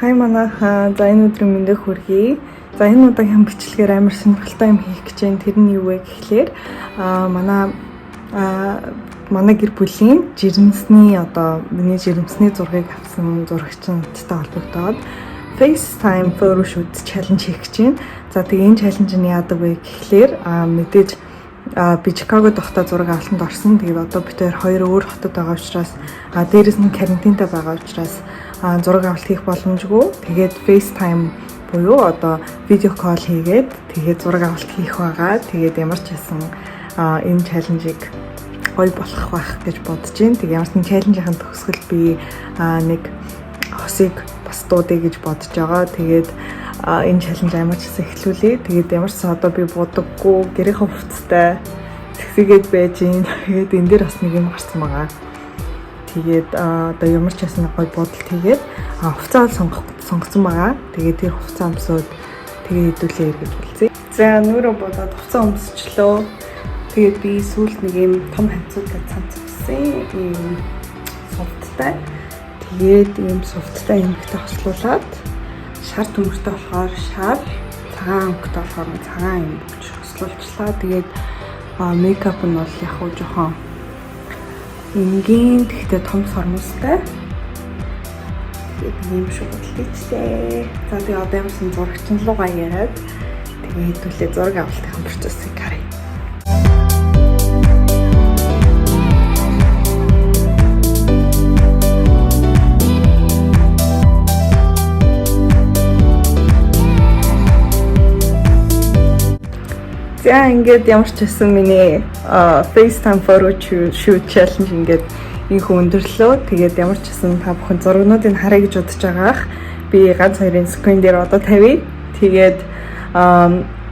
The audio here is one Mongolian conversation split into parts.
Хай манайхаа за энэ өдрийн мэндийг хүргэе. За энэ удаагийн бичлэгээр амар сонирхолтой юм хийх гэж байна. Тэр нь юу вэ гэхлээр манай гэр бүлийн жирэмсний миний жирэмсний зургийг авсан зурагчтай холбогдоод FaceTime photoshoot challenge хийх гэж байна. За тэгээ энэ challenge нь яадаг вэ гэхлээр мэдээж би Чикагод тогтоо зураг авалтанд орсон. Тэгээд одоо бид хоёр өөр хотод байгаа учраас дээрэс нь карантинтай байгаа учраас зураг авалт хийх боломжгүй. Тэгээд FaceTime буюу видео кол хийгээд тэгээд зураг авалт хийх байгаа. Тэгээд ямар ч байсан энэ challenge-ийг гоё болох байх гэж бодож байна. Тэгээд ямар ч challenge-ийн төгсгөл би нэг хосыг бас дуудъя гэж бодож байгаа. Тэгээд энэ challenge амар ч гэсэн эхлүүлээ. Тэгээд ямар ч одоо би бодоггүй гэрийнхээ хувцастай зэгсгээд байж гин. Тэгээд энэ дээр бас нэг юм гарсан байгаа. Тэгээд одоо ямар ч байсан гоё бодолт хийгээд хувцаа сонгосон байгаа. Тэгээд тэр хувцаа өмсөд тэгээд хэдүүлээ гэж хэлцээ. За нүрөө бодоод хувцаа өмсчлөө. Тэгээд би сүүлд нэг юм том ханцуудтай цамцсан юм сувттай. Тэгээд ийм сувттай эмгтэй хослуулаад шар төмөртэй болохоор шар, цагаан өнгөтэй болохоор цагаан юм гэж хослуулчлаа. Тэгээд мейкап нь бол яг уу жоохон энгийн тэгтээ том сормостой. Тэгээд ийм шиг бодлоо. За тэгээд одоо юмсан зурагчин руугаа яриад тэгээд хэдүүлээ зураг авалтын процессыг харъя. За ингээд ямар ч байсан миний FaceTime photoshoot challenge ингээд инхүү өндөрлөө. Тэгээд ямар ч байсан та бүхэн зургнуудыг харъя гэж бодож байгаах. Би ганц хоёрын screen дээр одоо тавья. Тэгээд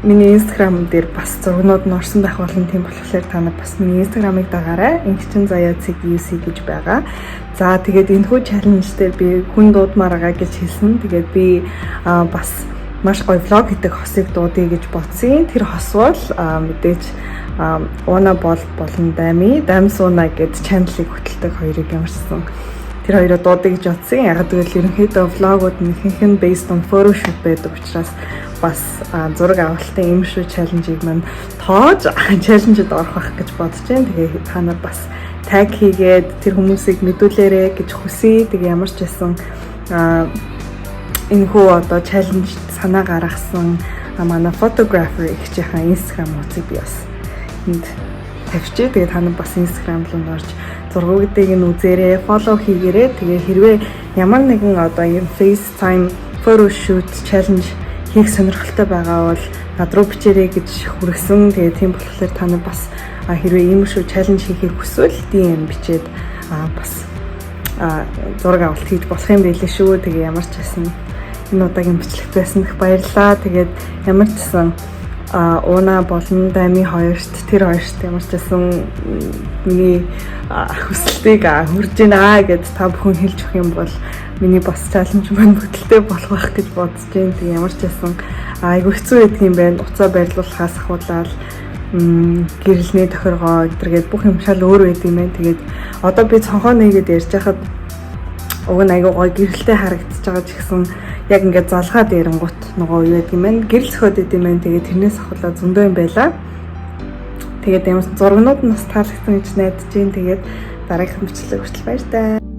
миний Instagram дээр бас зургнууд нь орсон байх болно. Тийм болохоор та нар бас миний Instagram-ыг дагаарай. Инхчин заяа CUC гэж байгаа. За тэгээд энэхүү challenge дээр би хүн дуудмаар байгаа гэж хэлсэн. Тэгээд би бас маш гоё vlog хийдэг хосыг дуудъя гэж бодсон. Тэр хос бол мэдээж Уна болон Даймсуна гэдэг чаналыг хөтэлдэг хоёрыг ямарсан. Тэр хоёроо дуудъя гэж бодсон. Яг гэвэл ерөнхийдөө vlogууд нь ихэнх нь based on photoshoot байдаг учраас бас зураг авалтын юм шүү challenge-ийг маань тоож challenge-д орох байх гэж бодож байна. Тэгээ та нар бас tag хийгээд тэр хүмүүсийг мэдүүлээрэй гэж хүсье. Тэгээ ямар ч байсан энэхүү challenge санаа гаргасан манай photographer ихчийнхаа Instagram хуудсыг би бас энд тавьчих. Тэгээ та нар бас Instagram руу орж зургуудыг нь үзээрэй, follow хийгээрэй. Тэгээ хэрвээ ямар нэгэн ийм FaceTime photoshoot challenge хийх сонирхолтой байгаа бол над руу бичээрэй гэж хүргэсэн. Тэгээ тийм болохоор та нар бас хэрвээ ийм шүү challenge хийхийг хүсвэл DM бичээд бас зураг авалт хийж болох юм байлээ шүү. Тэгээ ямар ч байсан энэ удаагийн бичлэгт байсан их баярлалаа. Тэгээд ямар ч гэсэн Уна болон Дами хоёрт тэр хоёрт ямар ч гэсэн миний хүсэлтийг хүрж гинэ гэд та бүхэн хэлж өгөх юм бол миний бас challenge маань бүтэлтэй болох байх гэж бодож байна. Тэгээд ямар ч гэсэн айгүй хэцүү байдаг юм байна. Уцаа барилуулахаас ахуулаад гэрэлний тохиргоо гэдэргээд бүх юм шал өөр байд юм байна. Тэгээд одоо би цонхоо нэгээд ярьж байхад уг нь айгүй гоё гэрэлтэй харагдчихж байгаа ч гэсэн яг ингээд залгаа дээрэнгут нөгөө юу гэдэг юм бэ? Гэрэл зөхөд идэв юм байна. Тэгээд тэрнээс ахуулаад зөндөө юм байлаа. Тэгээд ямар ч зургнууд нь бас таалагдсан гэж найдаж байна. Тэгээд дараагийн бичлэг хүртэл баяр таа.